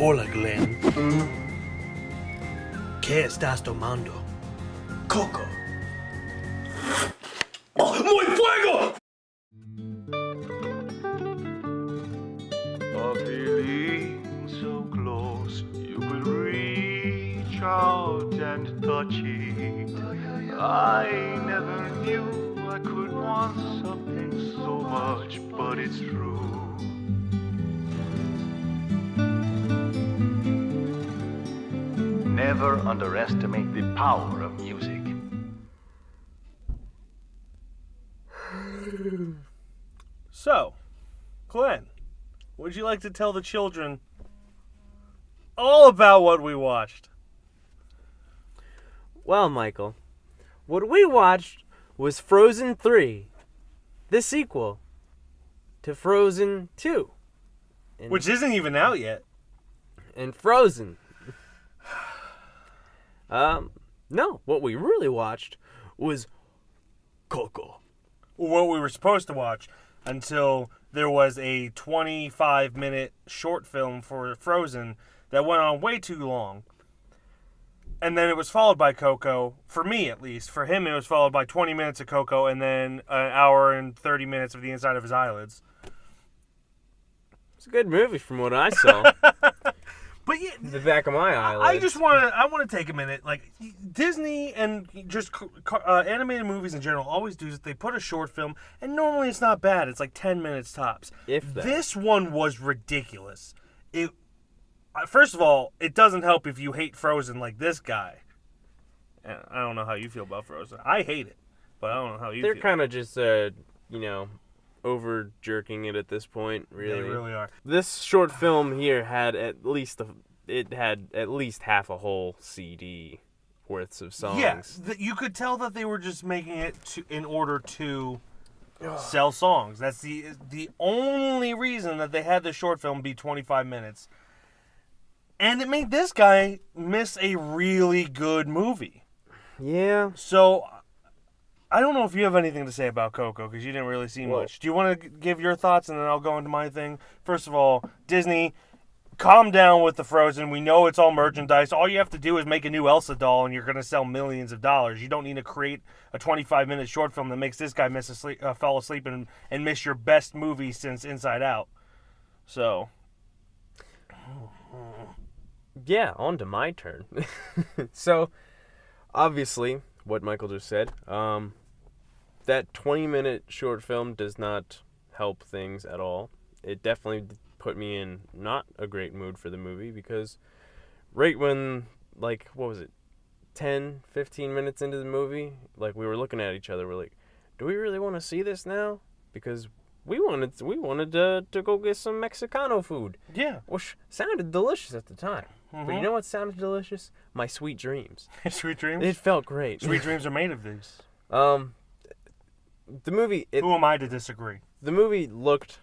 Hola, Glenn. ¿Qué estás tomando? Coco. ¡Oh, muy fuego! A feeling so close, you could reach out and touch it. I never knew I could want something so much, but it's true. Never underestimate the power of music. So, Glenn, would you like to tell the children all about what we watched? Well, Michael, what we watched was Frozen 3, the sequel to Frozen 2. Which isn't even out yet. And Frozen. No, what we really watched was Coco. What we were supposed to watch until there was a 25-minute short film for Frozen that went on way too long. And then it was followed by Coco, for me at least. For him, it was followed by 20 minutes of Coco and then an hour and 30 minutes of the inside of his eyelids. It's a good movie from what I saw. But yeah, the back of my eyelids. I want to take a minute. Like, Disney and just animated movies in general always do is they put a short film, and normally it's not bad. It's like 10 minutes tops. If that. This one was ridiculous. First of all, it doesn't help if you hate Frozen like this guy. And I don't know how you feel about Frozen. I hate it, but I don't know how you feel. They're kind of just, over jerking it at this point, really. They really are. This short film here had at least half a whole CD worths of songs. Yes, you could tell that they were just making it in order to sell songs. That's the only reason that they had the short film be 25 minutes. And it made this guy miss a really good movie. Yeah. So, I don't know if you have anything to say about Coco, because you didn't really see much. Do you want to give your thoughts, and then I'll go into my thing? First of all, Disney, calm down with the Frozen. We know it's all merchandise. All you have to do is make a new Elsa doll, and you're going to sell millions of dollars. You don't need to create a 25-minute short film that makes this guy fall asleep and miss your best movie since Inside Out. So... Yeah, on to my turn. So, obviously, what Michael just said, that 20-minute short film does not help things at all. It definitely put me in not a great mood for the movie, because right when, 10, 15 minutes into the movie, we were looking at each other, we're like, do we really want to see this now? Because we wanted to go get some Mexicano food. Yeah. Which sounded delicious at the time. Mm-hmm. But you know what sounded delicious? My sweet dreams. Sweet dreams? It felt great. Sweet dreams are made of these. The movie... Who am I to disagree? The movie looked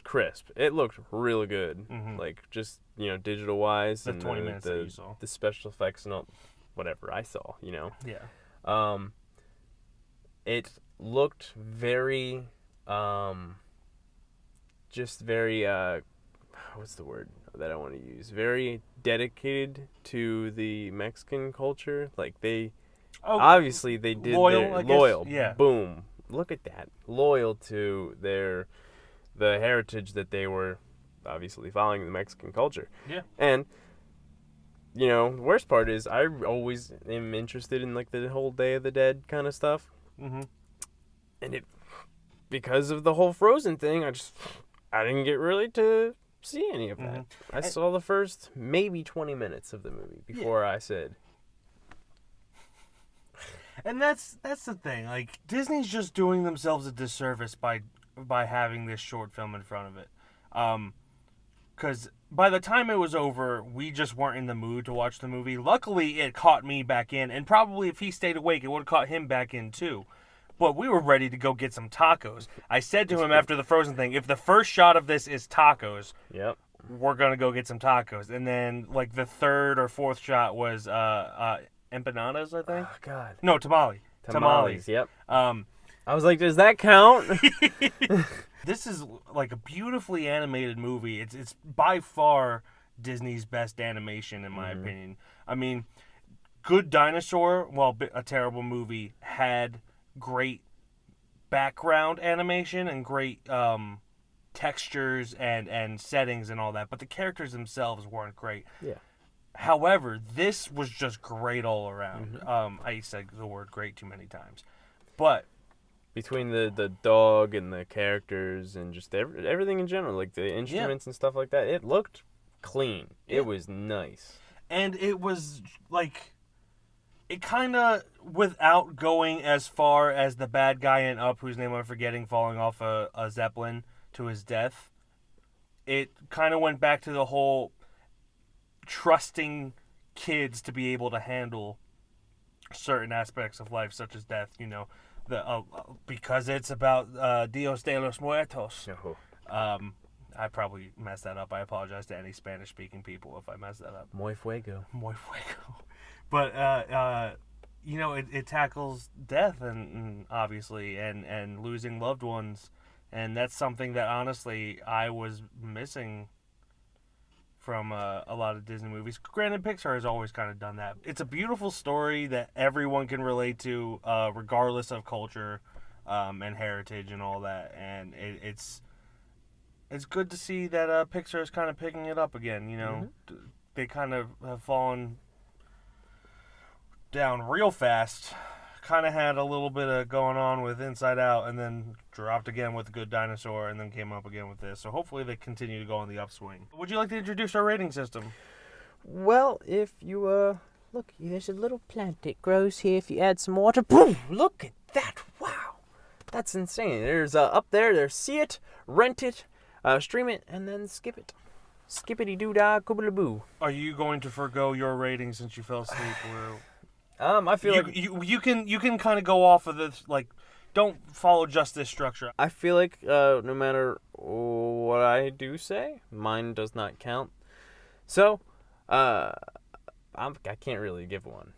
crisp. It looked really good. Mm-hmm. Digital-wise. The 20 minutes that you saw. The special effects and all, whatever I saw, Yeah. It looked very... what's the word that I want to use? Very dedicated to the Mexican culture. Obviously they did loyal, I guess. Loyal. Yeah. Boom. Look at that. Loyal to the heritage that they were obviously following, the Mexican culture. Yeah. And the worst part is I always am interested in the whole Day of the Dead kind of stuff. Mm-hmm. And because of the whole Frozen thing, I didn't get really to see any of that. Mm-hmm. I saw the first maybe 20 minutes of the movie before I said. And that's the thing. Disney's just doing themselves a disservice by having this short film in front of it. Because by the time it was over, we just weren't in the mood to watch the movie. Luckily, it caught me back in, and probably if he stayed awake, it would have caught him back in too. But we were ready to go get some tacos. I said to him after the Frozen thing, if the first shot of this is tacos, yep, we're going to go get some tacos. And then, the third or fourth shot was empanadas, I think. Oh, God. No, tamales. Yep. I was like, does that count? This is, a beautifully animated movie. It's by far Disney's best animation, in my opinion. I mean, Good Dinosaur, while a terrible movie, had great background animation and great textures and settings and all that, but the characters themselves weren't great. Yeah. However, this was just great all around. I said the word great too many times. But between the dog and the characters and just everything in general, like the instruments and stuff like that, it looked clean. Yeah. It was nice. And it was like, it kind of, without going as far as the bad guy in Up, whose name I'm forgetting, falling off a Zeppelin to his death, it kind of went back to the whole trusting kids to be able to handle certain aspects of life, such as death, you know, because it's about Dios de los Muertos. I probably messed that up. I apologize to any Spanish-speaking people if I messed that up. Muy fuego. Muy fuego. But, you know, it tackles death and obviously, and losing loved ones. And that's something that, honestly, I was missing from a lot of Disney movies. Granted, Pixar has always kind of done that. It's a beautiful story that everyone can relate to, regardless of culture and heritage and all that. And it's good to see that Pixar is kind of picking it up again. You know, they kind of have fallen down real fast. Kind of had a little bit of going on with Inside Out, and then dropped again with Good Dinosaur, and then came up again with this. So hopefully they continue to go on the upswing. Would you like to introduce our rating system? Well, if you look, there's a little plant that grows here. If you add some water, boom! Look at that! Wow, that's insane. There's up there's see it, rent it, stream it, and then skip it. Skippity doo dah, koobly boo. Are you going to forgo your rating since you fell asleep? I feel like you can kind of go off of this, like, don't follow just this structure. I feel like no matter what I do say, mine does not count. So, I can't really give one.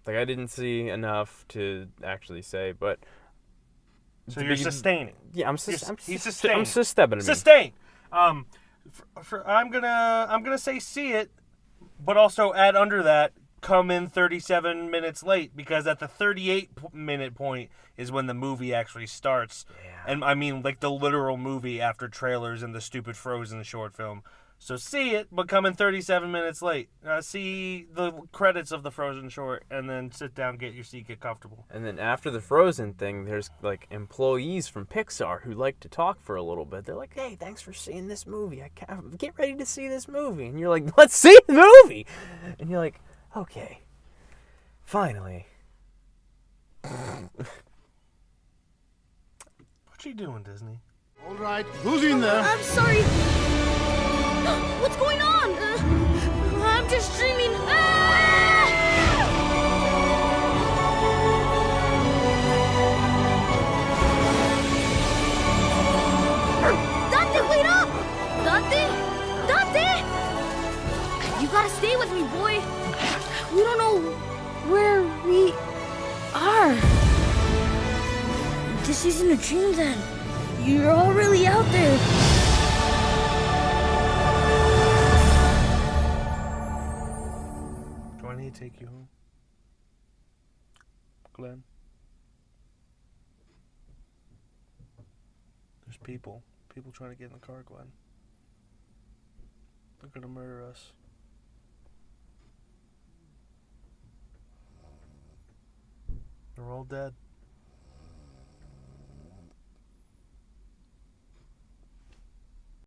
Like, I didn't see enough to actually say, but so you're sustaining. Yeah, I'm he's sustaining. I'm sustaining. Sustain. I'm gonna say see it, but also add under that, come in 37 minutes late, because at the 38-minute point is when the movie actually starts. Yeah. And I mean, like, the literal movie after trailers and the stupid Frozen short film. So see it, but come in 37 minutes late. See the credits of the Frozen short, and then sit down, get your seat, get comfortable. And then after the Frozen thing, there's, like, employees from Pixar who like to talk for a little bit. They're like, hey, thanks for seeing this movie. Get ready to see this movie. And you're like, let's see the movie! And you're like, okay, finally. What you doing, Disney? All right, who's in there? I'm sorry. What's going on? I'm just dreaming. Dante, wait up! Dante! Dante! You gotta stay with me, boy. We don't know where we are. This isn't a dream, then. You're all really out there. Do I need to take you home, Glenn? There's people trying to get in the car, Glenn. They're gonna murder us. They're all dead.